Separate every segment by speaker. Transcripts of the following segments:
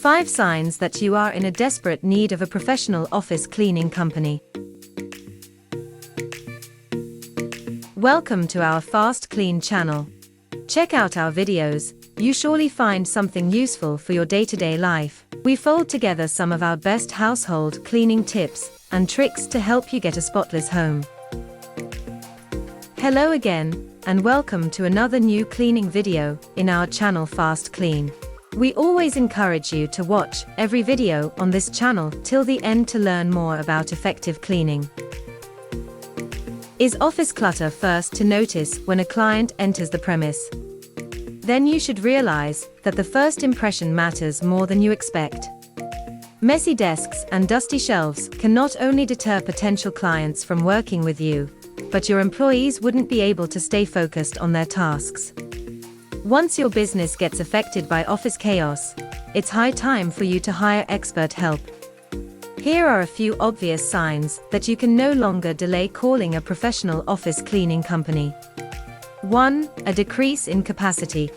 Speaker 1: 5 signs that you are in a desperate need of a professional office cleaning company. Welcome to our FastKlean channel. Check out our videos, you surely find something useful for your day-to-day life. We fold together some of our best household cleaning tips and tricks to help you get a spotless home. Hello again, and welcome to another new cleaning video in our channel FastKlean. We always encourage you to watch every video on this channel till the end to learn more about effective cleaning. Is office clutter first to notice when a client enters the premise? Then you should realize that the first impression matters more than you expect. Messy desks and dusty shelves can not only deter potential clients from working with you, but your employees wouldn't be able to stay focused on their tasks. Once your business gets affected by office chaos, it's high time for you to hire expert help. Here are a few obvious signs that you can no longer delay calling a professional office cleaning company. 1. A decrease in capacity.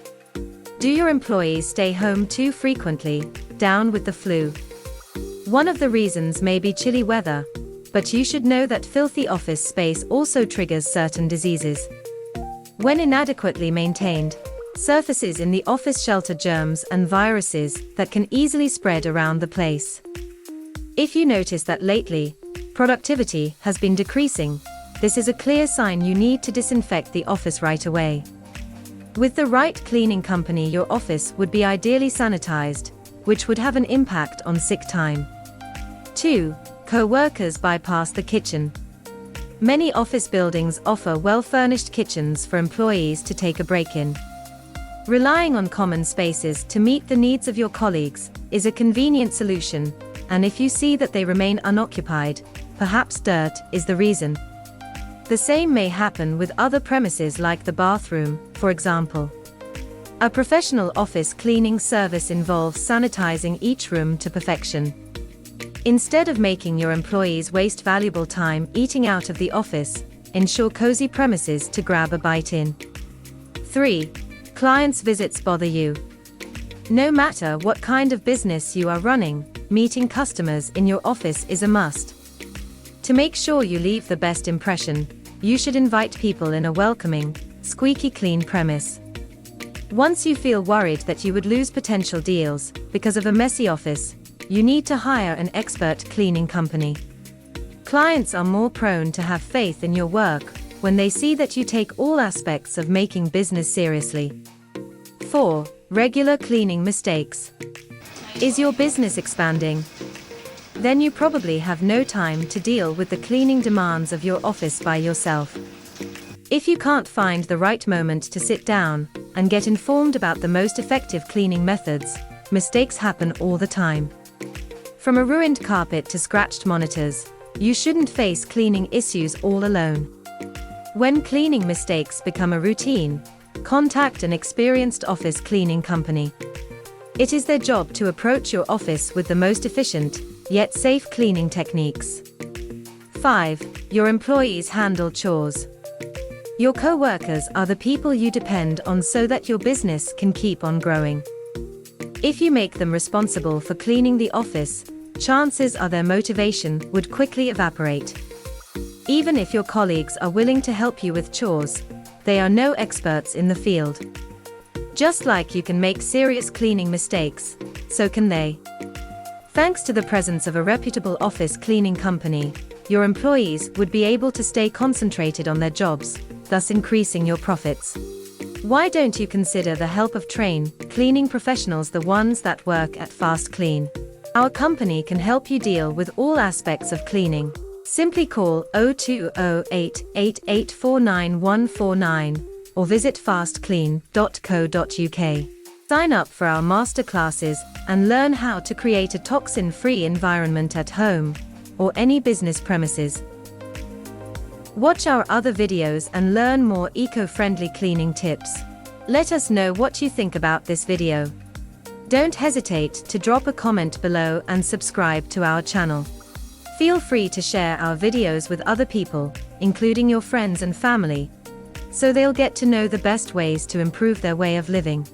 Speaker 1: Do your employees stay home too frequently, down with the flu? One of the reasons may be chilly weather, but you should know that filthy office space also triggers certain diseases. When inadequately maintained, surfaces in the office shelter germs and viruses that can easily spread around the place. If you notice that lately, productivity has been decreasing, this is a clear sign you need to disinfect the office right away. With the right cleaning company, your office would be ideally sanitized, which would have an impact on sick time. 2. Co-workers bypass the kitchen. Many office buildings offer well-furnished kitchens for employees to take a break in. Relying on common spaces to meet the needs of your colleagues is a convenient solution, and if you see that they remain unoccupied, perhaps dirt is the reason. The same may happen with other premises like the bathroom, for example. A professional office cleaning service involves sanitizing each room to perfection. Instead of making your employees waste valuable time eating out of the office, ensure cozy premises to grab a bite in. 3. Clients' visits bother you. No matter what kind of business you are running, meeting customers in your office is a must. To make sure you leave the best impression, you should invite people in a welcoming, squeaky clean premise. Once you feel worried that you would lose potential deals because of a messy office, you need to hire an expert cleaning company. Clients are more prone to have faith in your work when they see that you take all aspects of making business seriously. 4. Regular cleaning mistakes. Is your business expanding? Then you probably have no time to deal with the cleaning demands of your office by yourself. If you can't find the right moment to sit down and get informed about the most effective cleaning methods, mistakes happen all the time. From a ruined carpet to scratched monitors, you shouldn't face cleaning issues all alone. When cleaning mistakes become a routine, contact an experienced office cleaning company. It is their job to approach your office with the most efficient, yet safe cleaning techniques. 5. Your employees handle chores. Your co-workers are the people you depend on so that your business can keep on growing. If you make them responsible for cleaning the office, chances are their motivation would quickly evaporate. Even if your colleagues are willing to help you with chores, they are no experts in the field. Just like you can make serious cleaning mistakes, so can they. Thanks to the presence of a reputable office cleaning company, your employees would be able to stay concentrated on their jobs, thus increasing your profits. Why don't you consider the help of trained cleaning professionals, the ones that work at FastKlean? Our company can help you deal with all aspects of cleaning. Simply call 0208884949 or visit fastklean.co.uk. Sign up for our masterclasses and learn how to create a toxin-free environment at home or any business premises. Watch our other videos and learn more eco-friendly cleaning tips. Let us know what you think about this video. Don't hesitate to drop a comment below and subscribe to our channel. Feel free to share our videos with other people, including your friends and family, so they'll get to know the best ways to improve their way of living.